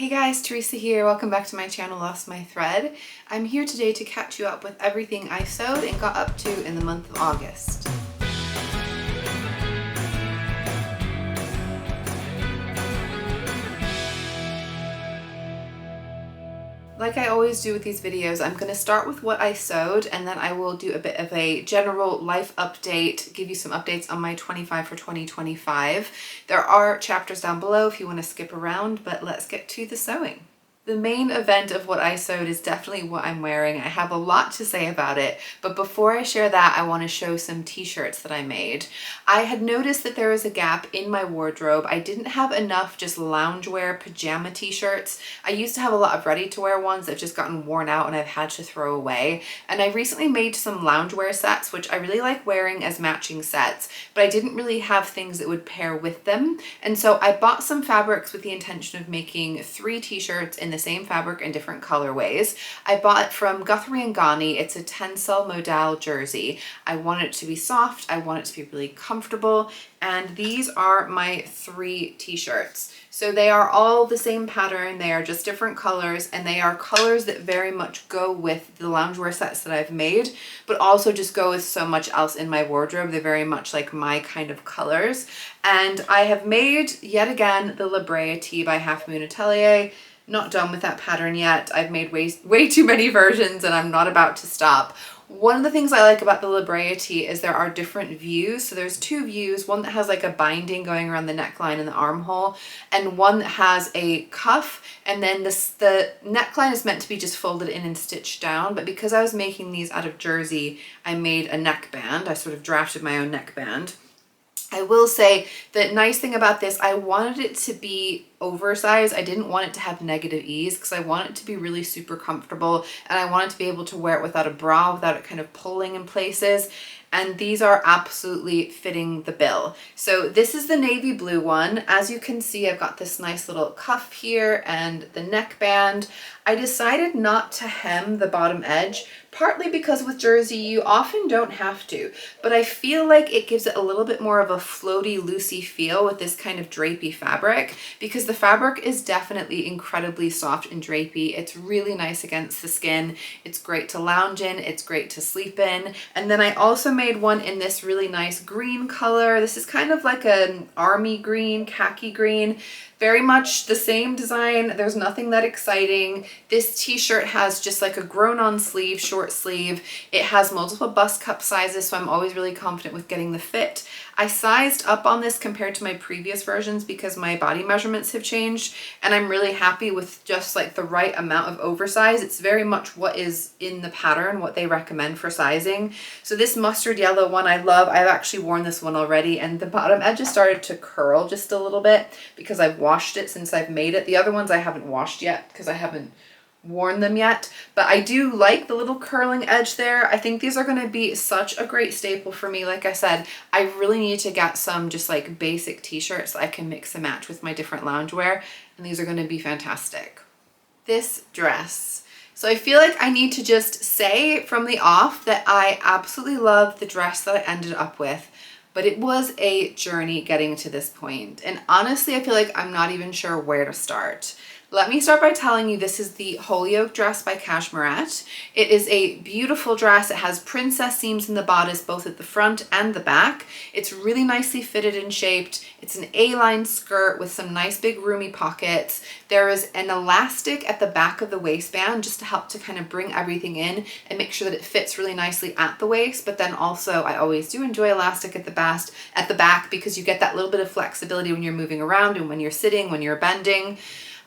Hey guys, Teresa here. Welcome back to my channel, Lost My Thread. I'm here today to catch you up with everything I sewed and got up to in the month of August. Like I always do with these videos, I'm going to start with what I sewed and then I will do a bit of a general life update, give you some updates on my 25 for 2025. There are chapters down below if you want to skip around, but let's get to the sewing. The main event of what I sewed is definitely what I'm wearing. I have a lot to say about it, but before I share that, I want to show some t-shirts that I made. I had noticed that there was a gap in my wardrobe. I didn't have enough just loungewear pajama t-shirts. I used to have a lot of ready-to-wear ones that have just gotten worn out and I've had to throw away. And I recently made some loungewear sets, which I really like wearing as matching sets, but I didn't really have things that would pair with them. And so I bought some fabrics with the intention of making 3 t-shirts in the same fabric in different colorways. I bought it from Guthrie & Ghani. It's a Tencel modal jersey. I want it to be soft. I want it to be really comfortable. And these are my 3 t-shirts. So they are all the same pattern. They are just different colors, and they are colors that very much go with the loungewear sets that I've made, but also just go with so much else in my wardrobe. They're very much like my kind of colors. And I have made, yet again, the brea tee by Half Moon Atelier. Not done with that pattern yet. I've made way too many versions and I'm not about to stop. One of the things I like about the brea tee is there are different views. So there's 2 views, one that has like a binding going around the neckline and the armhole, and one that has a cuff, and then the neckline is meant to be just folded in and stitched down, but because I was making these out of jersey, I made a neckband. I sort of drafted my own neckband. I will say the nice thing about this, I wanted it to be oversized. I didn't want it to have negative ease because I want it to be really super comfortable, and I wanted to be able to wear it without a bra, without it kind of pulling in places. And these are absolutely fitting the bill. So this is the navy blue one. As you can see, I've got this nice little cuff here and the neckband. I decided not to hem the bottom edge, partly because with jersey you often don't have to, but I feel like it gives it a little bit more of a floaty, loosey feel with this kind of drapey fabric, because the fabric is definitely incredibly soft and drapey. It's really nice against the skin. It's great to lounge in. It's great to sleep in. And then I also made one in this really nice green color. This is kind of like an army green, khaki green. Very much the same design. There's nothing that exciting. This t-shirt has just like a grown-on sleeve, short sleeve. It has multiple bust cup sizes, so I'm always really confident with getting the fit. I sized up on this compared to my previous versions because my body measurements have changed, and I'm really happy with just like the right amount of oversize. It's very much what is in the pattern, what they recommend for sizing. So this mustard yellow one I love. I've actually worn this one already, and the bottom edges started to curl just a little bit because I've washed it since I've made it. The other ones I haven't washed yet because I haven't worn them yet, but I do like the little curling edge there. I think these are going to be such a great staple for me. Like I said, I really need to get some just like basic t-shirts that I can mix and match with my different loungewear, and these are going to be fantastic. This dress. So I feel like I need to just say from the off that I absolutely love the dress that I ended up with, but it was a journey getting to this point. And honestly, I feel like I'm not even sure where to start. Let me start by telling you this is the Holyoke dress by Cashmerette. It is a beautiful dress. It has princess seams in the bodice, both at the front and the back. It's really nicely fitted and shaped. It's an A-line skirt with some nice big roomy pockets. There is an elastic at the back of the waistband just to help to kind of bring everything in and make sure that it fits really nicely at the waist. But then also I always do enjoy elastic at the back because you get that little bit of flexibility when you're moving around and when you're sitting, when you're bending.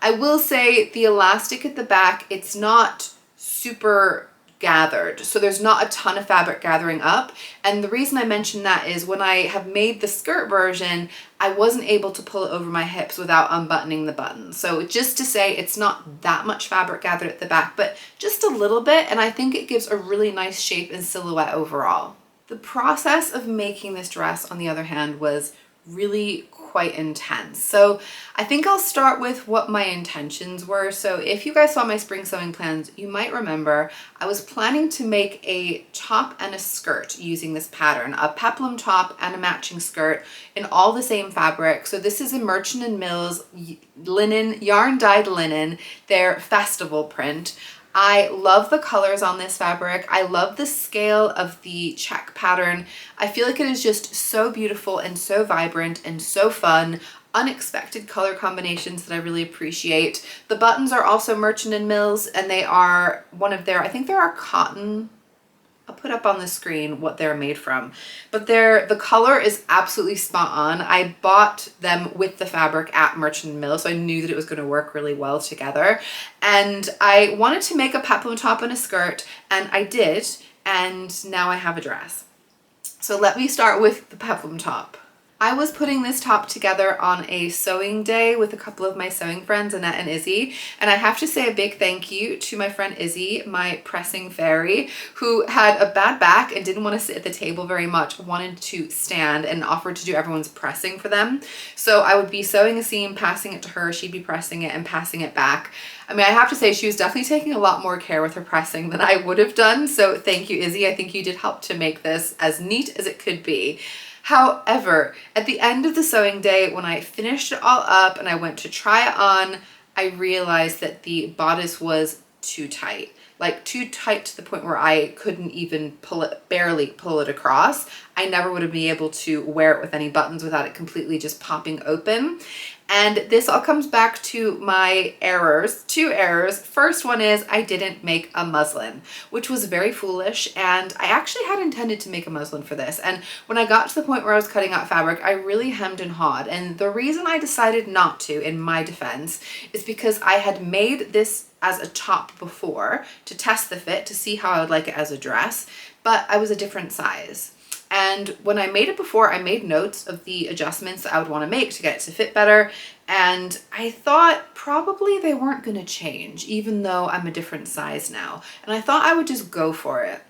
I will say the elastic at the back, it's not super gathered, so there's not a ton of fabric gathering up. And the reason I mention that is when I have made the skirt version, I wasn't able to pull it over my hips without unbuttoning the buttons. So just to say, it's not that much fabric gathered at the back, but just a little bit, and I think it gives a really nice shape and silhouette overall. The process of making this dress, on the other hand, was really quite intense. So I think I'll start with what my intentions were. So if you guys saw my spring sewing plans, you might remember I was planning to make a top and a skirt using this pattern, a peplum top and a matching skirt in all the same fabric. So this is a Merchant & Mills linen, yarn dyed linen, their festival print. I love the colors on this fabric. I love the scale of the check pattern. I feel like it is just so beautiful and so vibrant and so fun. Unexpected color combinations that I really appreciate. The buttons are also Merchant & Mills, and they are one of their, I think they're cotton. I'll put up on the screen what they're made from, but the color is absolutely spot on. I bought them with the fabric at Merchant & Mills, so I knew that it was going to work really well together. And I wanted to make a peplum top and a skirt, and I did, and now I have a dress. So let me start with the peplum top. I was putting this top together on a sewing day with a couple of my sewing friends, Annette and Izzy, and I have to say a big thank you to my friend Izzy, my pressing fairy, who had a bad back and didn't want to sit at the table very much, wanted to stand, and offered to do everyone's pressing for them. So I would be sewing a seam, passing it to her, she'd be pressing it and passing it back. I mean, I have to say she was definitely taking a lot more care with her pressing than I would have done, so thank you, Izzy. I think you did help to make this as neat as it could be. However, at the end of the sewing day, when I finished it all up and I went to try it on, I realized that the bodice was too tight. Like too tight to the point where I couldn't even barely pull it across. I never would have been able to wear it with any buttons without it completely just popping open. And this all comes back to my errors, two errors. First one is I didn't make a muslin, which was very foolish. And I actually had intended to make a muslin for this. And when I got to the point where I was cutting out fabric, I really hemmed and hawed. And the reason I decided not to, in my defense, is because I had made this as a top before to test the fit, to see how I would like it as a dress, but I was a different size. And when I made it before, I made notes of the adjustments that I would want to make to get it to fit better. And I thought probably they weren't going to change, even though I'm a different size now. And I thought I would just go for it.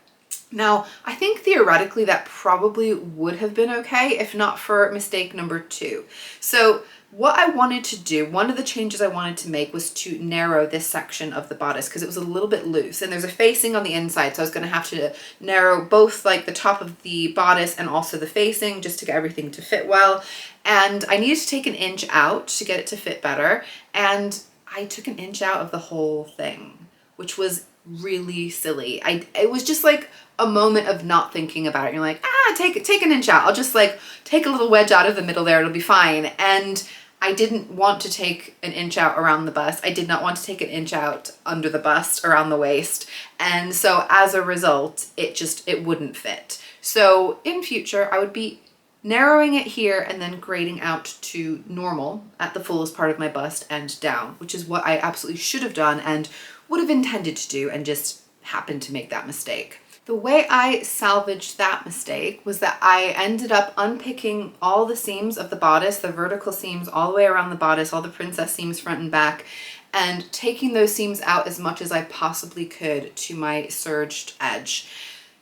Now, I think theoretically that probably would have been okay, if not for mistake number 2. So what I wanted to do, one of the changes I wanted to make was to narrow this section of the bodice because it was a little bit loose and there's a facing on the inside. So I was going to have to narrow both like the top of the bodice and also the facing just to get everything to fit well. And I needed to take 1 inch out to get it to fit better. And I took 1 inch out of the whole thing, which was really silly. It was just like a moment of not thinking about it. You're like, take 1 inch out. I'll just like take a little wedge out of the middle there. It'll be fine. And I didn't want to take 1 inch out around the bust. I did not want to take 1 inch out under the bust, around the waist. And so as a result, it wouldn't fit. So in future, I would be narrowing it here and then grading out to normal at the fullest part of my bust and down, which is what I absolutely should have done and would have intended to do and just happened to make that mistake. The way I salvaged that mistake was that I ended up unpicking all the seams of the bodice, the vertical seams all the way around the bodice, all the princess seams front and back, and taking those seams out as much as I possibly could to my serged edge.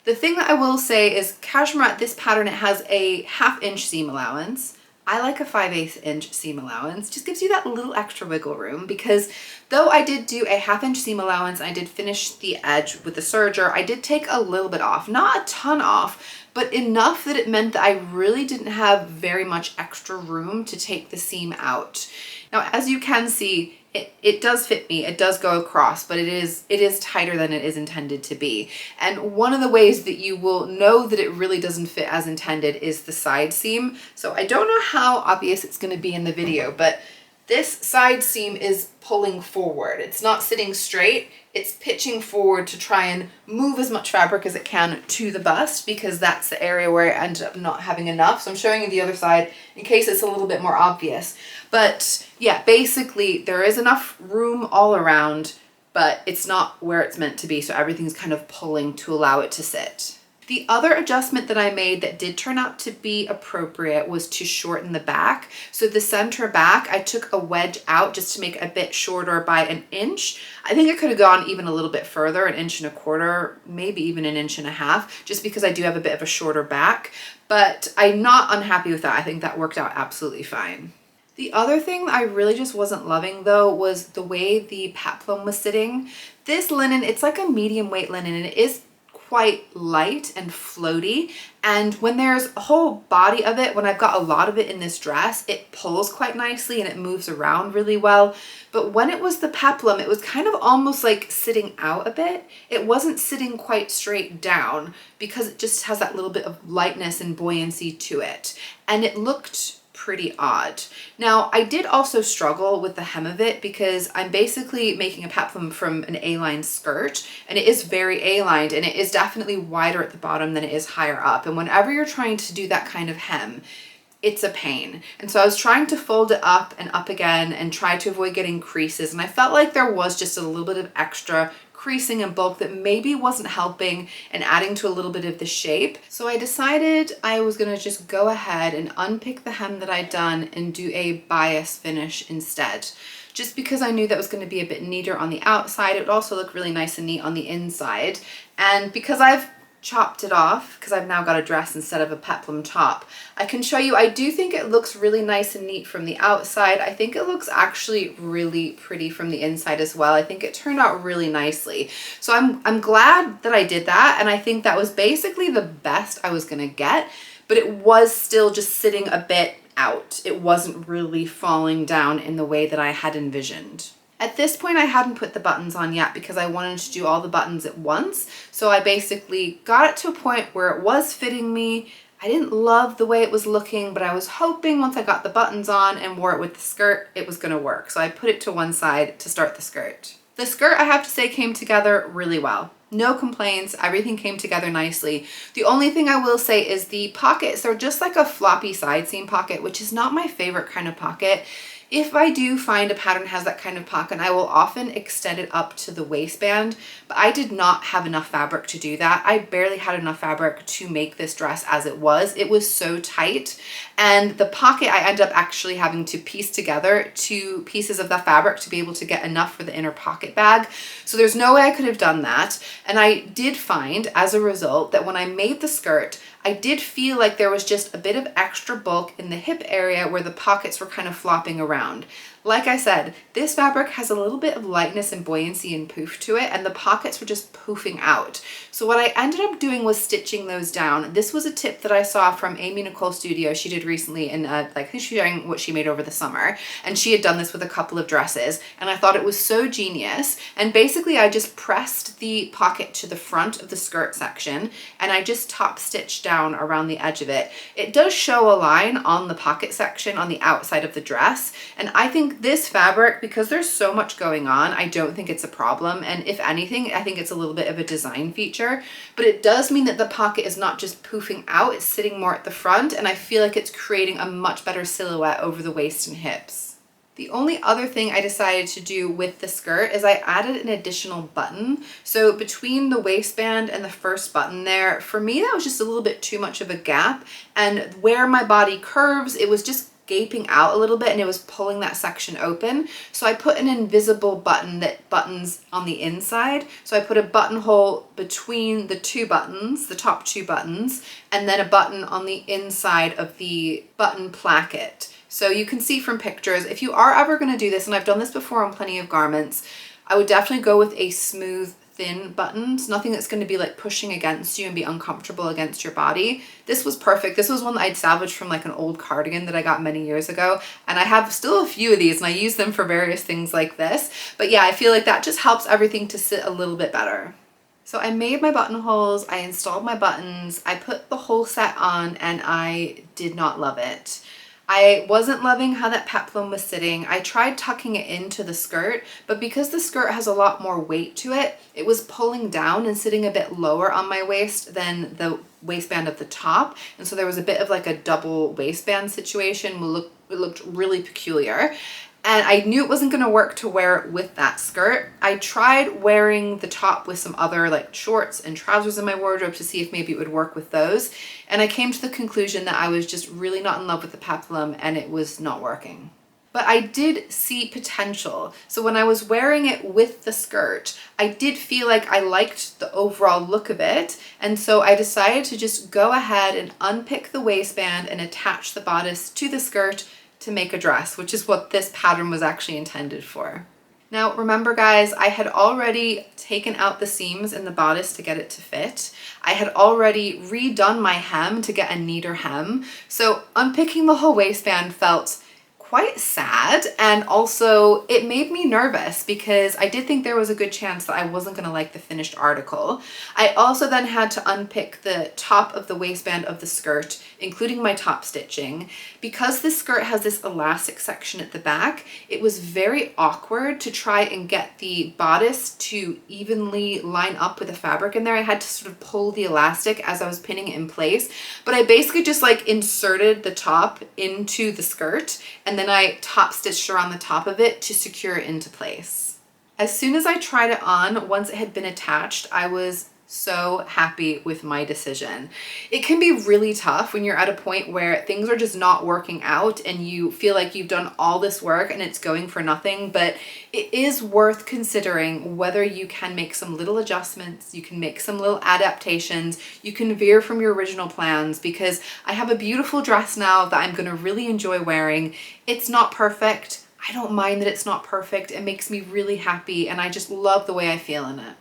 The thing that I will say is cashmere, this pattern, it has a 1/2 inch seam allowance. I like a 5/8 inch seam allowance. Just gives you that little extra wiggle room, because though I did do a 1/2 inch seam allowance, I did finish the edge with the serger, I did take a little bit off, not a ton off, but enough that it meant that I really didn't have very much extra room to take the seam out. Now, as you can see, it does fit me, it does go across, but it is tighter than it is intended to be. And one of the ways that you will know that it really doesn't fit as intended is the side seam. So I don't know how obvious it's going to be in the video, but this side seam is pulling forward. It's not sitting straight, it's pitching forward to try and move as much fabric as it can to the bust, because that's the area where I ended up not having enough. So I'm showing you the other side in case it's a little bit more obvious. But yeah, basically there is enough room all around, but it's not where it's meant to be. So everything's kind of pulling to allow it to sit. The other adjustment that I made that did turn out to be appropriate was to shorten the back. So the center back, I took a wedge out just to make it a bit shorter by 1 inch. I think I could have gone even a little bit further, 1.25 inches, maybe even 1.5 inches, just because I do have a bit of a shorter back. but I'm not unhappy with that. I think that worked out absolutely fine. The other thing that I really just wasn't loving though was the way the peplum was sitting. This linen, it's like a medium weight linen, and it is quite light and floaty, and when there's a whole body of it, when I've got a lot of it in this dress, it pulls quite nicely and it moves around really well. But when it was the peplum, it was kind of almost like sitting out a bit. It wasn't sitting quite straight down because it just has that little bit of lightness and buoyancy to it, and it looked pretty odd. Now, I did also struggle with the hem of it because I'm basically making a peplum from an A-line skirt, and it is very A-lined, and it is definitely wider at the bottom than it is higher up. And whenever you're trying to do that kind of hem, it's a pain. And so I was trying to fold it up and up again and try to avoid getting creases. And I felt like there was just a little bit of extra creasing and bulk that maybe wasn't helping and adding to a little bit of the shape. So I decided I was gonna just go ahead and unpick the hem that I'd done and do a bias finish instead. Just because I knew that was gonna be a bit neater on the outside, it would also look really nice and neat on the inside. And because I've chopped it off, because I've now got a dress instead of a peplum top, I can show you, I do think it looks really nice and neat from the outside. I think it looks actually really pretty from the inside as well. I think it turned out really nicely. So I'm glad that I did that, and I think that was basically the best I was gonna get, but it was still just sitting a bit out. It wasn't really falling down in the way that I had envisioned. At this point, I hadn't put the buttons on yet because I wanted to do all the buttons at once. So I basically got it to a point where it was fitting me. I didn't love the way it was looking, but I was hoping once I got the buttons on and wore it with the skirt, it was gonna work. So I put it to one side to start the skirt. The skirt, I have to say, came together really well. No complaints, everything came together nicely. The only thing I will say is the pockets, they're just like a floppy side seam pocket, which is not my favorite kind of pocket. If I do find a pattern has that kind of pocket, I will often extend it up to the waistband, but I did not have enough fabric to do that. I barely had enough fabric to make this dress as it was. It was so tight, and the pocket I ended up actually having to piece together 2 pieces of the fabric to be able to get enough for the inner pocket bag. So there's no way I could have done that. And I did find as a result that when I made the skirt, I did feel like there was just a bit of extra bulk in the hip area where the pockets were kind of flopping around. Like I said, this fabric has a little bit of lightness and buoyancy and poof to it, and the pockets were just poofing out. So what I ended up doing was stitching those down. This was a tip that I saw from Amy Nicole's studio. She did recently in like, I think she's sharing what she made over the summer, and she had done this with a couple of dresses, and I thought it was so genius. And basically I just pressed the pocket to the front of the skirt section, and I just top stitched down around the edge of it. It does show a line on the pocket section on the outside of the dress, and I think this fabric, because there's so much going on, I don't think it's a problem. And if anything, I think it's a little bit of a design feature, but it does mean that the pocket is not just poofing out, it's sitting more at the front, and I feel like it's creating a much better silhouette over the waist and hips. The only other thing I decided to do with the skirt is I added an additional button. So between the waistband and the first button there, for me, that was just a little bit too much of a gap. And where my body curves, it was just gaping out a little bit, and it was pulling that section open. So I put an invisible button that buttons on the inside. So I put a buttonhole between the 2 buttons, the top 2 buttons, and then a button on the inside of the button placket. So you can see from pictures, if you are ever going to do this, and I've done this before on plenty of garments, I would definitely go with a smooth, thin buttons, nothing that's going to be like pushing against you and be uncomfortable against your body. This was perfect. This was one that I'd salvaged from like an old cardigan that I got many years ago, and I have still a few of these, and I use them for various things like this. But yeah, I feel like that just helps everything to sit a little bit better. So I made my buttonholes, I installed my buttons, I put the whole set on, and I did not love it. I wasn't loving how that peplum was sitting. I tried tucking it into the skirt, but because the skirt has a lot more weight to it, it was pulling down and sitting a bit lower on my waist than the waistband of the top. And so there was a bit of like a double waistband situation. It looked really peculiar. And I knew it wasn't going to work to wear it with that skirt. I tried wearing the top with some other like shorts and trousers in my wardrobe to see if maybe it would work with those. And I came to the conclusion that I was just really not in love with the peplum, and it was not working. but I did see potential. So when I was wearing it with the skirt, I did feel like I liked the overall look of it. And so I decided to just go ahead and unpick the waistband and attach the bodice to the skirt to make a dress, which is what this pattern was actually intended for. Now, remember guys, I had already taken out the seams in the bodice to get it to fit. I had already redone my hem to get a neater hem. So unpicking the whole waistband felt quite sad, and also it made me nervous because I did think there was a good chance that I wasn't going to like the finished article. I also then had to unpick the top of the waistband of the skirt, including my top stitching. Because this skirt has this elastic section at the back, it was very awkward to try and get the bodice to evenly line up with the fabric in there. I had to sort of pull the elastic as I was pinning it in place, but I basically just like inserted the top into the skirt and then I top stitched around the top of it to secure it into place. As soon as I tried it on, once it had been attached, I was so happy with my decision. It can be really tough when you're at a point where things are just not working out and you feel like you've done all this work and it's going for nothing, but it is worth considering whether you can make some little adjustments, you can make some little adaptations, you can veer from your original plans, because I have a beautiful dress now that I'm going to really enjoy wearing. It's not perfect. I don't mind that it's not perfect. It makes me really happy and I just love the way I feel in it.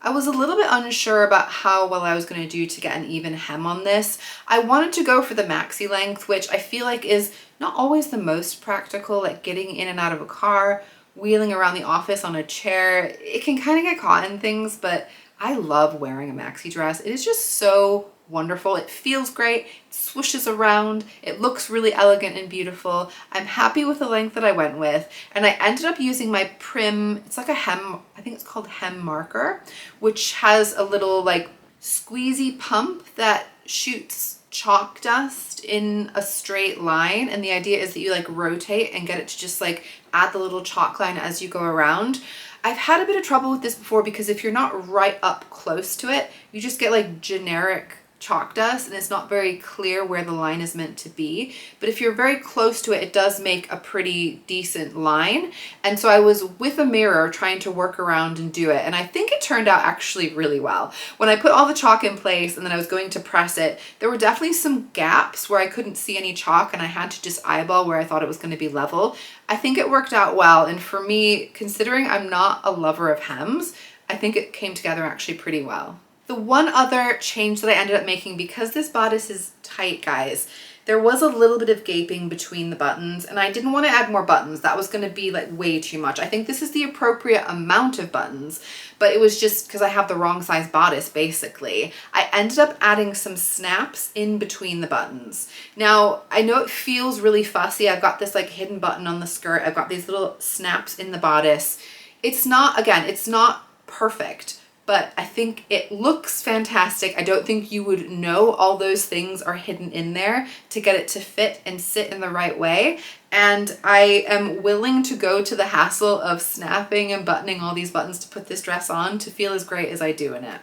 I was a little bit unsure about how well I was going to do to get an even hem on this. I wanted to go for the maxi length, which I feel like is not always the most practical, like getting in and out of a car, wheeling around the office on a chair. It can kind of get caught in things, but I love wearing a maxi dress. It is just so wonderful. It feels great, it swooshes around, it looks really elegant and beautiful. I'm happy with the length that I went with, and I ended up using my Prim, it's like a hem, I think it's called hem marker, which has a little like squeezy pump that shoots chalk dust in a straight line, and the idea is that you like rotate and get it to just like add the little chalk line as you go around. I've had a bit of trouble with this before because if you're not right up close to it, you just get like generic chalk dust and it's not very clear where the line is meant to be. But if you're very close to it, it does make a pretty decent line. And so I was with a mirror trying to work around and do it, and I think it turned out actually really well. When I put all the chalk in place and then I was going to press it, there were definitely some gaps where I couldn't see any chalk and I had to just eyeball where I thought it was going to be level. I think it worked out well, and for me, considering I'm not a lover of hems, I think it came together actually pretty well. The one other change that I ended up making, because this bodice is tight, guys, there was a little bit of gaping between the buttons, and I didn't want to add more buttons. That was going to be like way too much. I think this is the appropriate amount of buttons, but it was just because I have the wrong size bodice, basically. I ended up adding some snaps in between the buttons. Now, I know it feels really fussy. I've got this like hidden button on the skirt. I've got these little snaps in the bodice. It's not, again, it's not perfect, but I think it looks fantastic. I don't think you would know all those things are hidden in there to get it to fit and sit in the right way. And I am willing to go to the hassle of snapping and buttoning all these buttons to put this dress on to feel as great as I do in it.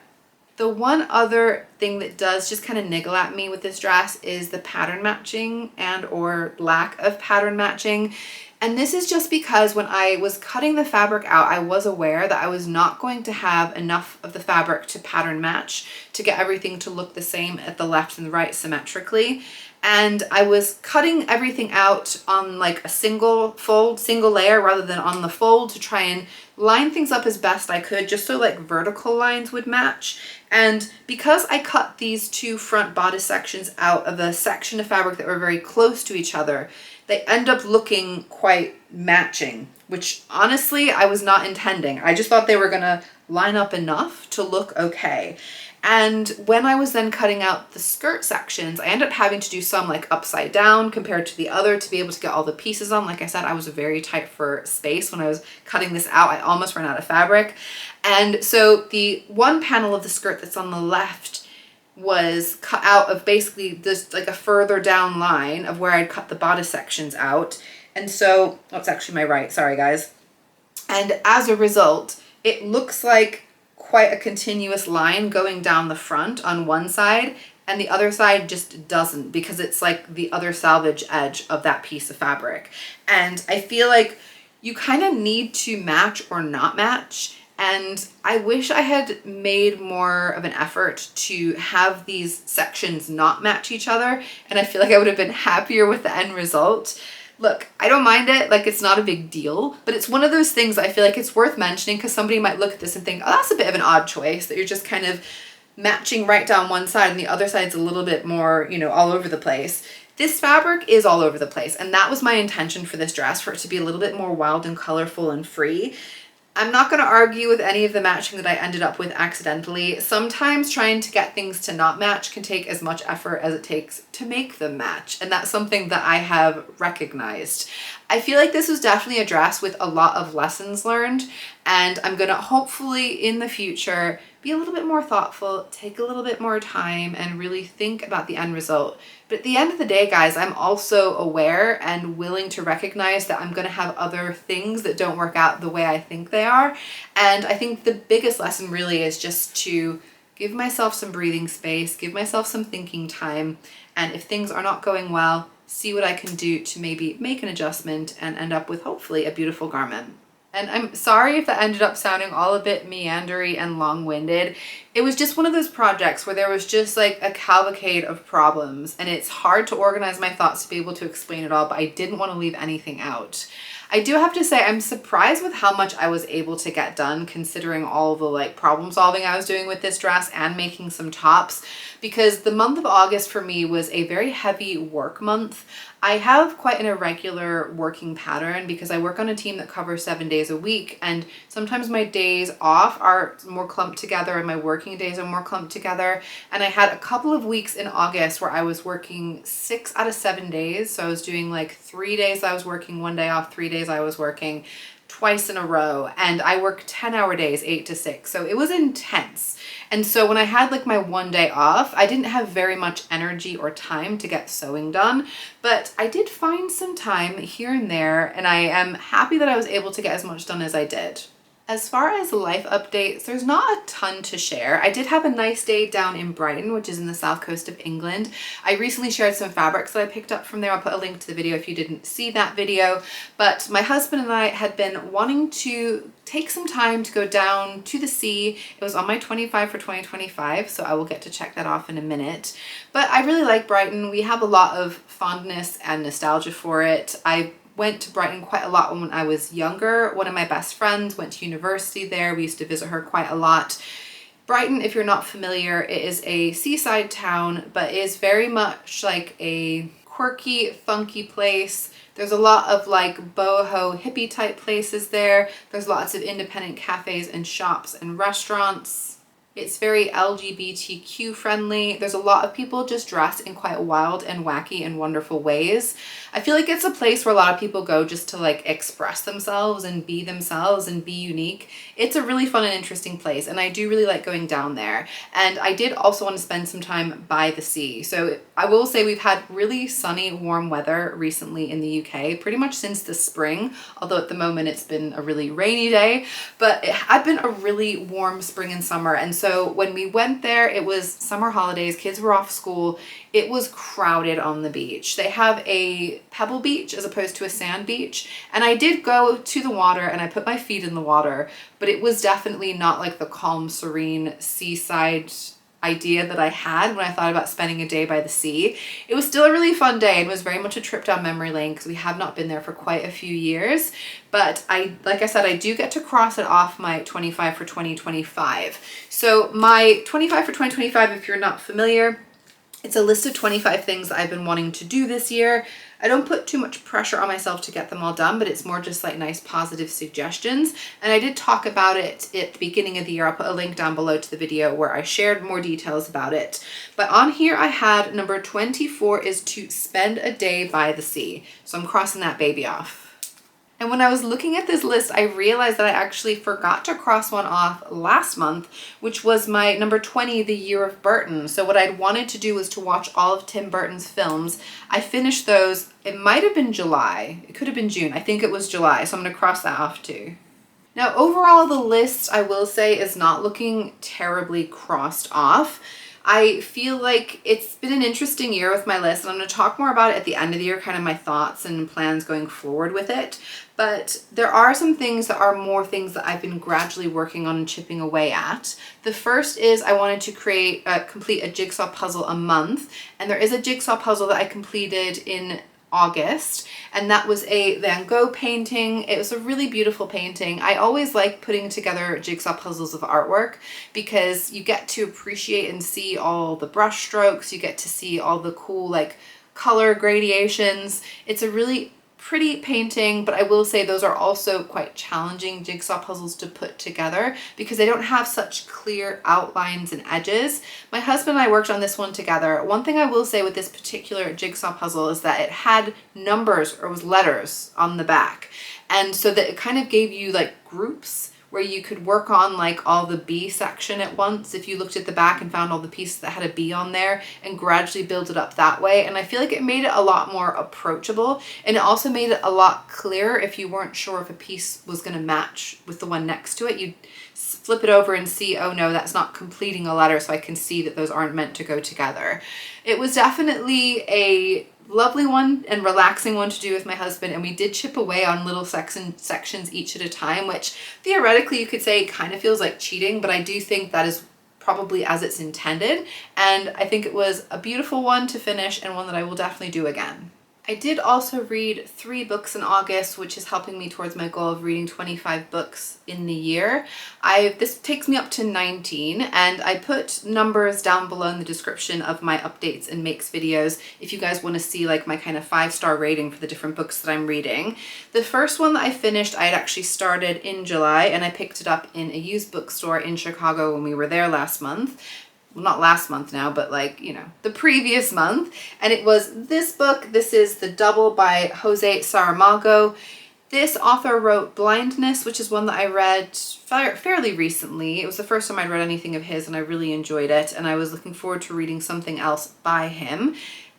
The one other thing that does just kind of niggle at me with this dress is the pattern matching and or lack of pattern matching. And this is just because when I was cutting the fabric out, I was aware that I was not going to have enough of the fabric to pattern match to get everything to look the same at the left and the right symmetrically. And I was cutting everything out on like a single fold, single layer rather than on the fold to try and line things up as best I could, just so like vertical lines would match. And because I cut these two front bodice sections out of a section of fabric that were very close to each other, they end up looking quite matching, which honestly I was not intending. I just thought they were gonna line up enough to look okay. And when I was then cutting out the skirt sections, I ended up having to do some like upside down compared to the other to be able to get all the pieces on. Like I said, I was very tight for space when I was cutting this out. I almost ran out of fabric. And so the one panel of the skirt that's on the left was cut out of basically this like a further down line of where I'd cut the bodice sections out. And so, oh, it's actually my right, sorry guys. And as a result, it looks like quite a continuous line going down the front on one side and the other side just doesn't, because it's like the other salvage edge of that piece of fabric. And I feel like you kind of need to match or not match. And I wish I had made more of an effort to have these sections not match each other. And I feel like I would have been happier with the end result. Look, I don't mind it, like it's not a big deal, but it's one of those things I feel like it's worth mentioning, because somebody might look at this and think, oh, that's a bit of an odd choice, that you're just kind of matching right down one side and the other side's a little bit more, you know, all over the place. This fabric is all over the place, and that was my intention for this dress, for it to be a little bit more wild and colorful and free. I'm not going to argue with any of the matching that I ended up with accidentally. Sometimes trying to get things to not match can take as much effort as it takes to make them match, and that's something that I have recognized. I feel like this was definitely a dress with a lot of lessons learned, and I'm going to hopefully in the future be a little bit more thoughtful, take a little bit more time, and really think about the end result. But at the end of the day, guys, I'm also aware and willing to recognize that I'm going to have other things that don't work out the way I think they are. And I think the biggest lesson really is just to give myself some breathing space, give myself some thinking time, and if things are not going well, see what I can do to maybe make an adjustment and end up with hopefully a beautiful garment. And I'm sorry if that ended up sounding all a bit meandery and long-winded. It was just one of those projects where there was just like a cavalcade of problems, and it's hard to organize my thoughts to be able to explain it all, but I didn't want to leave anything out. I do have to say I'm surprised with how much I was able to get done, considering all the like problem solving I was doing with this dress and making some tops, because the month of August for me was a very heavy work month. I have quite an irregular working pattern because I work on a team that covers 7 days a week, and sometimes my days off are more clumped together and my working days are more clumped together. And I had a couple of weeks in August where I was working 6 out of 7 days. So I was doing like 3 days I was working, 1 day off, 3 days I was working, twice in a row. And I worked 10-hour days, 8 to 6. So it was intense. And so when I had like my 1 day off, I didn't have very much energy or time to get sewing done, but I did find some time here and there, and I am happy that I was able to get as much done as I did. As far as life updates, there's not a ton to share. I did have a nice day down in Brighton, which is in the south coast of England. I recently shared some fabrics that I picked up from there. I'll put a link to the video if you didn't see that video. But my husband and I had been wanting to take some time to go down to the sea. It was on my 25 for 2025, so I will get to check that off in a minute. But I really like Brighton. We have a lot of fondness and nostalgia for it. I went to Brighton quite a lot when I was younger. One of my best friends went to university there. We used to visit her quite a lot. Brighton, if you're not familiar, it is a seaside town, but is very much like a quirky, funky place. There's a lot of like boho hippie type places there. There's lots of independent cafes and shops and restaurants. It's very LGBTQ friendly. There's a lot of people just dressed in quite wild and wacky and wonderful ways. I feel like it's a place where a lot of people go just to like express themselves and be unique. It's a really fun and interesting place, and I do really like going down there. And I did also want to spend some time by the sea. So I will say we've had really sunny, warm weather recently in the UK, pretty much since the spring, although at the moment it's been a really rainy day, but it had been a really warm spring and summer. And so when we went there, it was summer holidays, kids were off school, it was crowded on the beach. They have a pebble beach as opposed to a sand beach, and I did go to the water and I put my feet in the water, but it was definitely not like the calm, serene seaside idea that I had when I thought about spending a day by the sea. It was still a really fun day and was very much a trip down memory lane because we have not been there for quite a few years. But like I said, I do get to cross it off my 25 for 2025. So my 25 for 2025, if you're not familiar, it's a list of 25 things that I've been wanting to do this year. I don't put too much pressure on myself to get them all done, but it's more just like nice positive suggestions. And I did talk about it at the beginning of the year. I'll put a link down below to the video where I shared more details about it. But on here I had number 24 is to spend a day by the sea. So I'm crossing that baby off. And when I was looking at this list, I realized that I actually forgot to cross one off last month, which was my number 20, The Year of Burton. So what I'd wanted to do was to watch all of Tim Burton's films. I finished those. It might have been July. It could have been June. I think it was July. So I'm going to cross that off too. Now, overall, the list, I will say, is not looking terribly crossed off. I feel like it's been an interesting year with my list, and I'm going to talk more about it at the end of the year, kind of my thoughts and plans going forward with it. But there are some things that are more things that I've been gradually working on and chipping away at. The first is I wanted to complete a jigsaw puzzle a month, and there is a jigsaw puzzle that I completed in August, and that was a Van Gogh painting. It was a really beautiful painting. I always like putting together jigsaw puzzles of artwork because you get to appreciate and see all the brush strokes, you get to see all the cool like color gradations. It's a really pretty painting, but I will say those are also quite challenging jigsaw puzzles to put together because they don't have such clear outlines and edges. My husband and I worked on this one together. One thing I will say with this particular jigsaw puzzle is that it had numbers, or was letters, on the back, and so that it kind of gave you like groups where you could work on like all the B section at once if you looked at the back and found all the pieces that had a B on there, and gradually build it up that way. And I feel like it made it a lot more approachable, and it also made it a lot clearer if you weren't sure if a piece was going to match with the one next to it. You'd flip it over and see, oh no, that's not completing a letter, so I can see that those aren't meant to go together. It was definitely a lovely one and relaxing one to do with my husband, and we did chip away on little sections each at a time, which theoretically you could say kind of feels like cheating, but I do think that is probably as it's intended, and I think it was a beautiful one to finish and one that I will definitely do again. I did also read 3 books in August, which is helping me towards my goal of reading 25 books in the year. This takes me up to 19, and I put numbers down below in the description of my updates and makes videos if you guys want to see like my kind of 5-star rating for the different books that I'm reading. The first one that I finished, I had actually started in July, and I picked it up in a used bookstore in Chicago when we were there last month. Well, not last month now, but like, you know, the previous month. And it was this book. This is The Double by Jose Saramago. This author wrote Blindness, which is one that I read fairly recently. It was the first time I'd read anything of his, and I really enjoyed it. And I was looking forward to reading something else by him.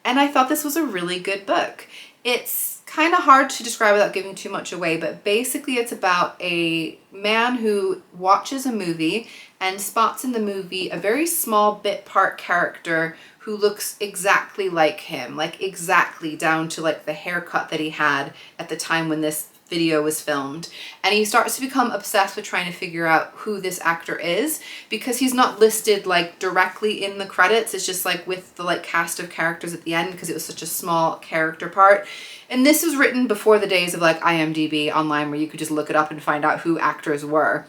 And I thought this was a really good book. It's kind of hard to describe without giving too much away, but basically it's about a man who watches a movie and spots in the movie a very small bit part character who looks exactly like him, like exactly down to like the haircut that he had at the time when this video was filmed. And he starts to become obsessed with trying to figure out who this actor is, because he's not listed like directly in the credits. It's just like with the like cast of characters at the end, because it was such a small character part. And this was written before the days of like IMDb online, where you could just look it up and find out who actors were.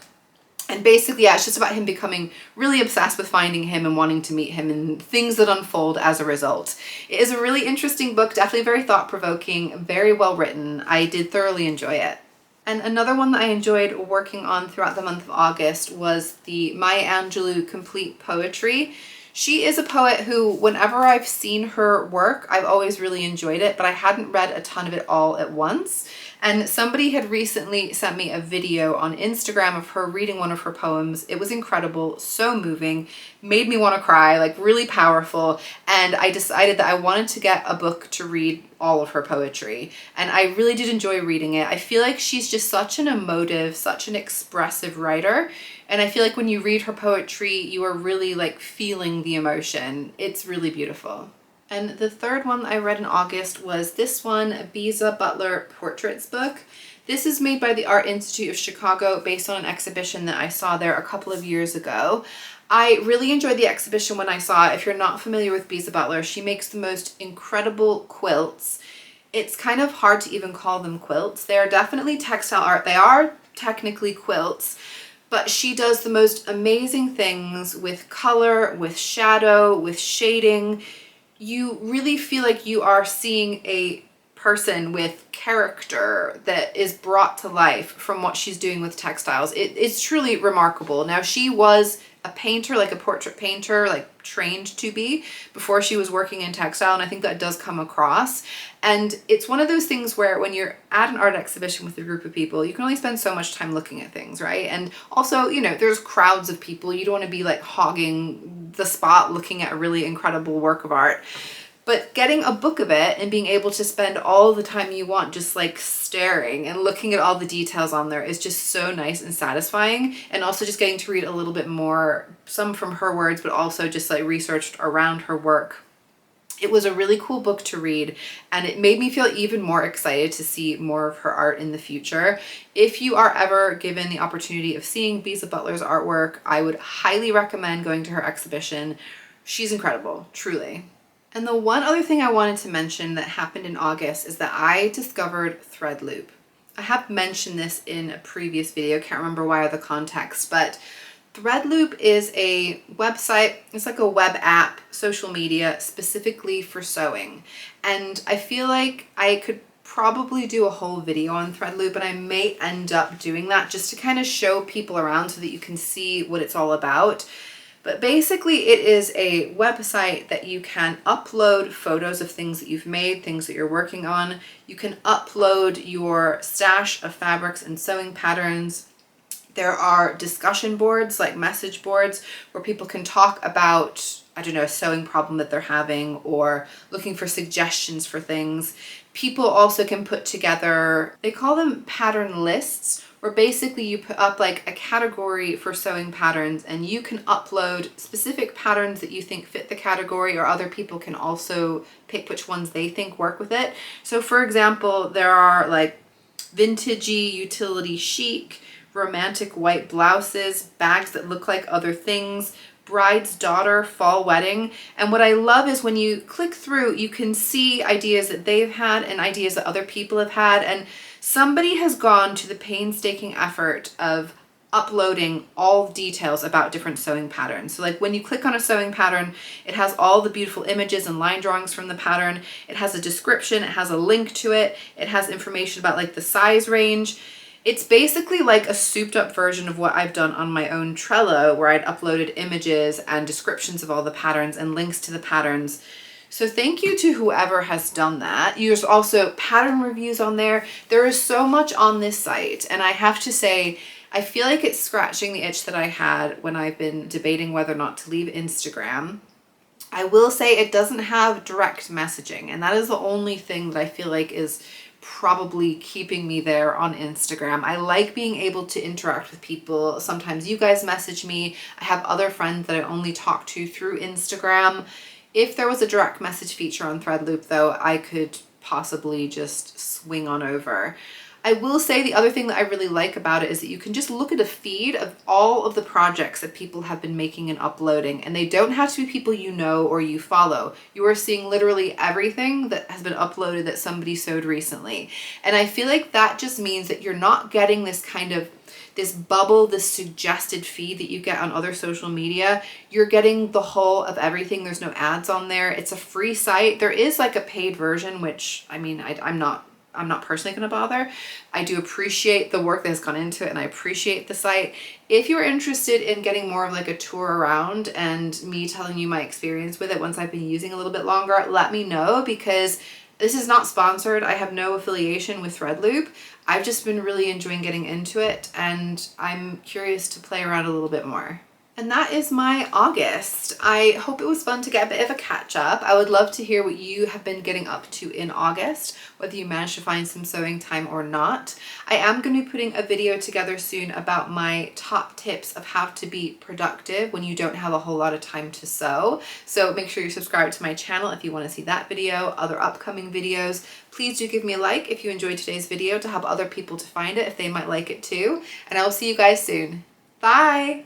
And basically, yeah, it's just about him becoming really obsessed with finding him and wanting to meet him, and things that unfold as a result. It is a really interesting book, definitely very thought-provoking, very well written. I did thoroughly enjoy it. And another one that I enjoyed working on throughout the month of August was the Maya Angelou Complete Poetry. She is a poet who, whenever I've seen her work, I've always really enjoyed it, but I hadn't read a ton of it all at once. And somebody had recently sent me a video on Instagram of her reading one of her poems. It was incredible, so moving, made me want to cry, like really powerful. And I decided that I wanted to get a book to read all of her poetry. And I really did enjoy reading it. I feel like she's just such an emotive, such an expressive writer. And I feel like when you read her poetry, you are really like feeling the emotion. It's really beautiful. And the third one I read in August was this one, Bisa Butler Portraits book. This is made by the Art Institute of Chicago based on an exhibition that I saw there a couple of years ago. I really enjoyed the exhibition when I saw it. If you're not familiar with Bisa Butler, she makes the most incredible quilts. It's kind of hard to even call them quilts. They are definitely textile art. They are technically quilts, but she does the most amazing things with color, with shadow, with shading. You really feel like you are seeing a person with character that is brought to life from what she's doing with textiles. It's truly remarkable. Now, she was a painter, like a portrait painter, like trained to be before she was working in textile, and I think that does come across. And it's one of those things where when you're at an art exhibition with a group of people, you can only spend so much time looking at things, right? And also, you know, there's crowds of people. You don't want to be like hogging the spot looking at a really incredible work of art. But getting a book of it and being able to spend all the time you want just like staring and looking at all the details on there is just so nice and satisfying. And also just getting to read a little bit more, some from her words, but also just like researched around her work. It was a really cool book to read, and it made me feel even more excited to see more of her art in the future. If you are ever given the opportunity of seeing Bisa Butler's artwork, I would highly recommend going to her exhibition. She's incredible, truly. And the one other thing I wanted to mention that happened in August is that I discovered threadloop. I have mentioned this in a previous video, can't remember why or the context, but threadloop is a website, it's like a web app, social media, specifically for sewing. And I feel like I could probably do a whole video on threadloop, and I may end up doing that just to kind of show people around so that you can see what it's all about. But basically it is a website that you can upload photos of things that you've made, things that you're working on. You can upload your stash of fabrics and sewing patterns. There are discussion boards, like message boards, where people can talk about, I don't know, a sewing problem that they're having or looking for suggestions for things. People also can put together, they call them pattern lists, where basically you put up like a category for sewing patterns and you can upload specific patterns that you think fit the category, or other people can also pick which ones they think work with it. So for example, there are like vintagey, utility chic, romantic white blouses, bags that look like other things, bride's daughter, fall wedding. And what I love is when you click through, you can see ideas that they've had and ideas that other people have had. And somebody has gone to the painstaking effort of uploading all details about different sewing patterns. So like when you click on a sewing pattern, it has all the beautiful images and line drawings from the pattern. It has a description, it has a link to it. It has information about like the size range. It's basically like a souped up version of what I've done on my own Trello, where I'd uploaded images and descriptions of all the patterns and links to the patterns. So thank you to whoever has done that. There's also pattern reviews on there. There is so much on this site, and I have to say, I feel like it's scratching the itch that I had when I've been debating whether or not to leave Instagram. I will say it doesn't have direct messaging, and that is the only thing that I feel like is probably keeping me there on Instagram. I like being able to interact with people. Sometimes you guys message me. I have other friends that I only talk to through Instagram. If there was a direct message feature on threadloop though, I could possibly just swing on over. I will say the other thing that I really like about it is that you can just look at a feed of all of the projects that people have been making and uploading, and they don't have to be people you know or you follow. You are seeing literally everything that has been uploaded that somebody sewed recently. And I feel like that just means that you're not getting this kind of this bubble, this suggested feed that you get on other social media. You're getting the whole of everything. There's no ads on there. It's a free site. There is like a paid version, which I mean, I'm not personally going to bother. I do appreciate the work that has gone into it, and I appreciate the site. If you're interested in getting more of like a tour around and me telling you my experience with it once I've been using a little bit longer, let me know, because this is not sponsored. I have no affiliation with threadloop. I've just been really enjoying getting into it, and I'm curious to play around a little bit more. And that is my August. I hope it was fun to get a bit of a catch up. I would love to hear what you have been getting up to in August, whether you managed to find some sewing time or not. I am going to be putting a video together soon about my top tips of how to be productive when you don't have a whole lot of time to sew. So make sure you're subscribed to my channel if you want to see that video, other upcoming videos. Please do give me a like if you enjoyed today's video to help other people to find it if they might like it too. And I will see you guys soon. Bye!